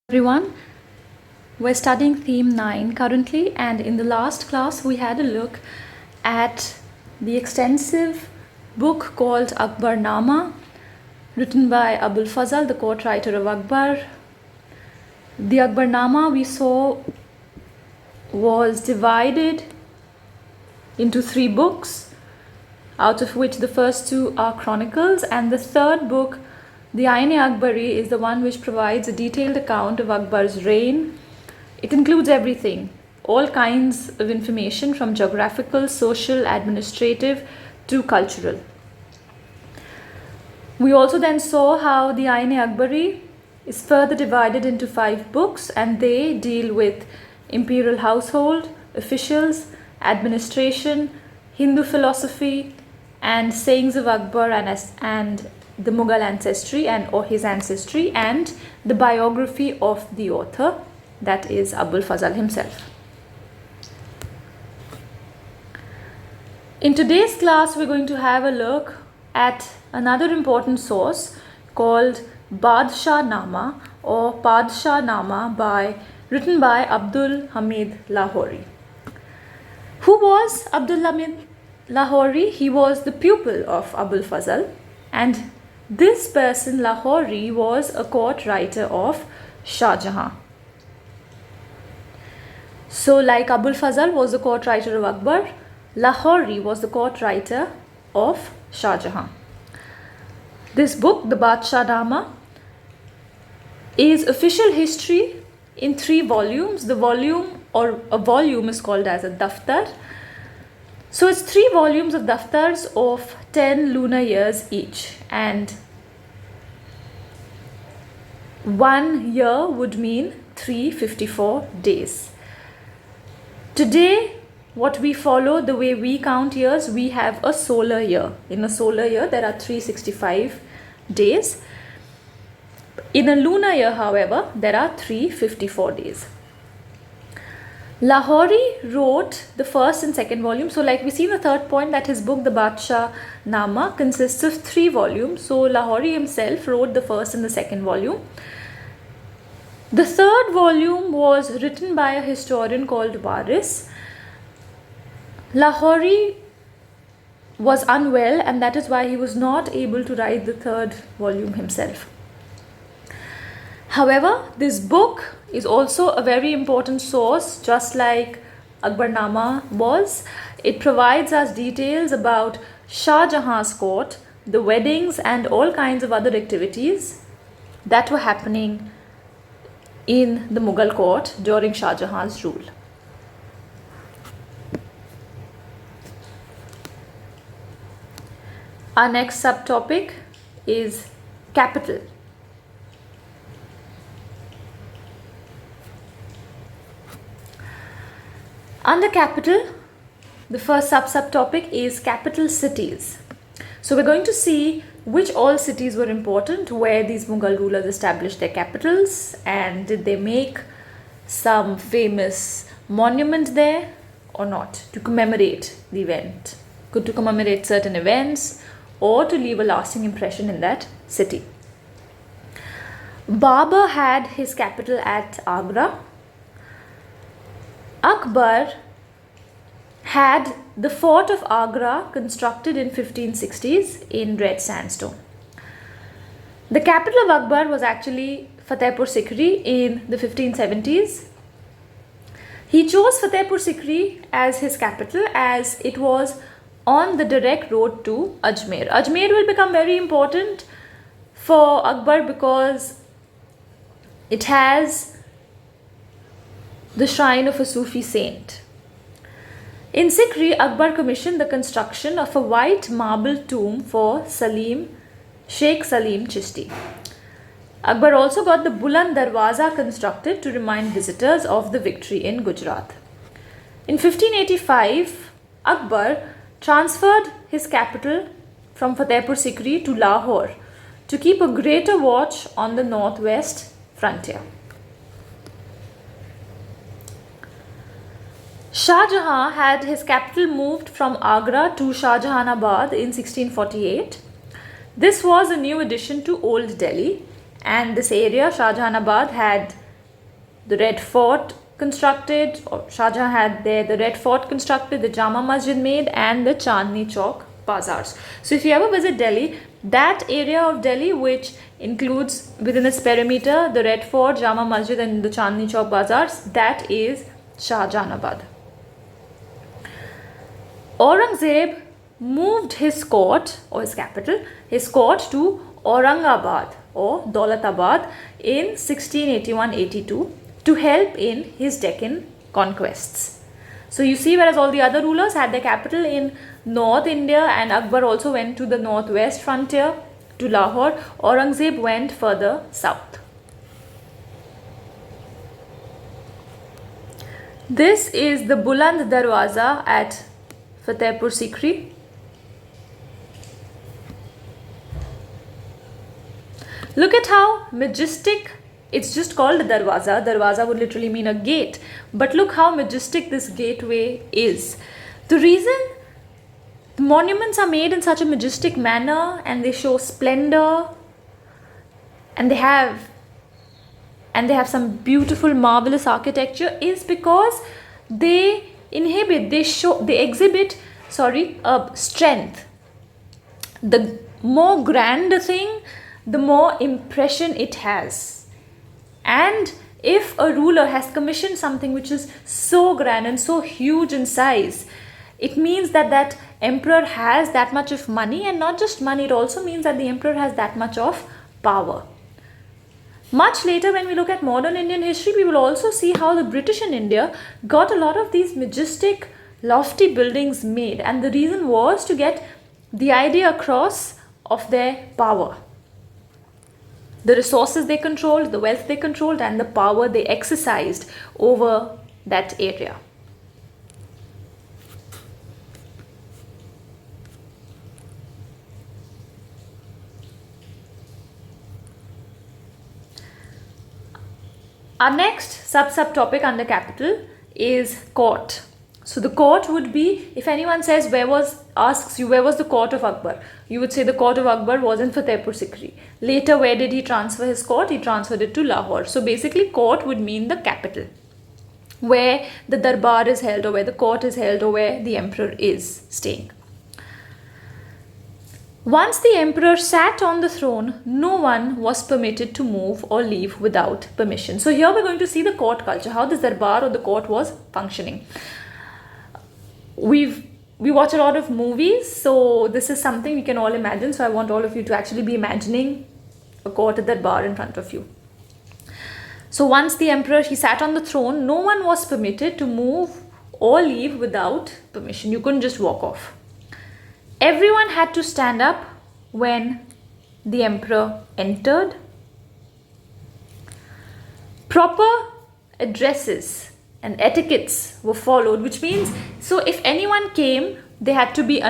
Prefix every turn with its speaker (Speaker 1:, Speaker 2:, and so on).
Speaker 1: Everyone, we're studying theme 9 currently, and in the last class we had a look at the extensive book called Akbarnama, written by Abul Fazl, the court writer of Akbar. The Akbarnama we saw was divided into 3 books, out of which the first 2 are chronicles, and the third book, the Ain-e-Akbari, is the one which provides a detailed account of Akbar's reign. It includes everything, all kinds of information from geographical, social, administrative to cultural. We also then saw how the Ain-e-Akbari is further divided into 5 books, and they deal with imperial household, officials, administration, Hindu philosophy, and sayings of Akbar and the Mughal ancestry or his ancestry, and the biography of the author, that is Abul Fazl himself. In today's class, we're going to have a look at another important source called Badshah Nama or Padshah Nama written by Abdul Hamid Lahori. Who was Abdul Hamid Lahori? He was the pupil of Abul Fazl, and this person, Lahori, was a court writer of Shah Jahan. So, like Abul Fazl was the court writer of Akbar, Lahori was the court writer of Shah Jahan. This book, the Badshah Nama, is official history in 3 volumes. The volume or a volume is called as a daftar. So it's 3 volumes of daftars of 10 lunar years each, and 1 year would mean 354 days. Today, what we follow, the way we count years, we have a solar year. In a solar year, there are 365 days. In a lunar year, however, there are 354 days. Lahori wrote the first and second volume. So like we see in the third point that his book, the Badshah Nama, consists of 3 volumes. So Lahori himself wrote the first and the second volume. The third volume was written by a historian called Waris. Lahori was unwell, and that is why he was not able to write the third volume himself. However, this book is also a very important source, just like Akbarnama was. It provides us details about Shah Jahan's court, the weddings, and all kinds of other activities that were happening in the Mughal court during Shah Jahan's rule. Our next subtopic is capital. Under capital, the first subtopic is capital cities. So we're going to see which all cities were important, where these Mughal rulers established their capitals, and did they make some famous monument there or not to commemorate the event, to commemorate certain events or to leave a lasting impression in that city. Babur had his capital at Agra. Akbar had the fort of Agra constructed in 1560s in red sandstone. The capital of Akbar was actually Fatehpur Sikri in the 1570s. He chose Fatehpur Sikri as his capital as it was on the direct road to Ajmer. Ajmer will become very important for Akbar because it has the shrine of a Sufi saint. In Sikri, Akbar commissioned the construction of a white marble tomb for Sheikh Salim Chishti. Akbar also got the Buland Darwaza constructed to remind visitors of the victory in Gujarat. In 1585, Akbar transferred his capital from Fatehpur Sikri to Lahore to keep a greater watch on the northwest frontier. Shah Jahan had his capital moved from Agra to Shah Jahanabad in 1648. This was a new addition to Old Delhi, and this area, Shah Jahanabad, had the Red Fort constructed, or Shah Jahan had there the Red Fort constructed, the Jama Masjid made, and the Chandni Chowk bazaars. So if you ever visit Delhi, that area of Delhi which includes within its perimeter the Red Fort, Jama Masjid and the Chandni Chowk bazaars, that is Shahjahanabad. Aurangzeb moved his court, or his capital, his court to Aurangabad or Daulatabad in 1681-82 to help in his Deccan conquests. So you see, whereas all the other rulers had their capital in North India and Akbar also went to the northwest frontier to Lahore, Aurangzeb went further south. This is the Buland Darwaza at Fatehpur Sikri. Look at how majestic, it's just called a darwaza. Darwaza would literally mean a gate. But look how majestic this gateway is. The reason the monuments are made in such a majestic manner and they show splendor and they have some beautiful marvelous architecture is because they exhibit strength. The more grand a thing, the more impression it has. And if a ruler has commissioned something which is so grand and so huge in size, it means that that emperor has that much of money, and not just money, it also means that the emperor has that much of power. Much later, when we look at modern Indian history, we will also see how the British in India got a lot of these majestic, lofty buildings made, and the reason was to get the idea across of their power. The resources they controlled, the wealth they controlled, and the power they exercised over that area. Our next subtopic under capital is court. So the court would be, if anyone says asks you where was the court of Akbar, you would say the court of Akbar was in Fatehpur Sikri. Later, where did he transfer his court? He transferred it to Lahore. So basically, court would mean the capital, where the darbar is held, or where the court is held, or where the emperor is staying. Once the emperor sat on the throne, no one was permitted to move or leave without permission. So here we're going to see the court culture, how the darbar or the court was functioning. We watch a lot of movies, so this is something we can all imagine. So I want all of you to actually be imagining a court at darbar in front of you. So once the emperor, he sat on the throne, no one was permitted to move or leave without permission. You couldn't just walk off. Everyone had to stand up when the emperor entered. Proper addresses and etiquettes were followed, which means, so if anyone came, they had to be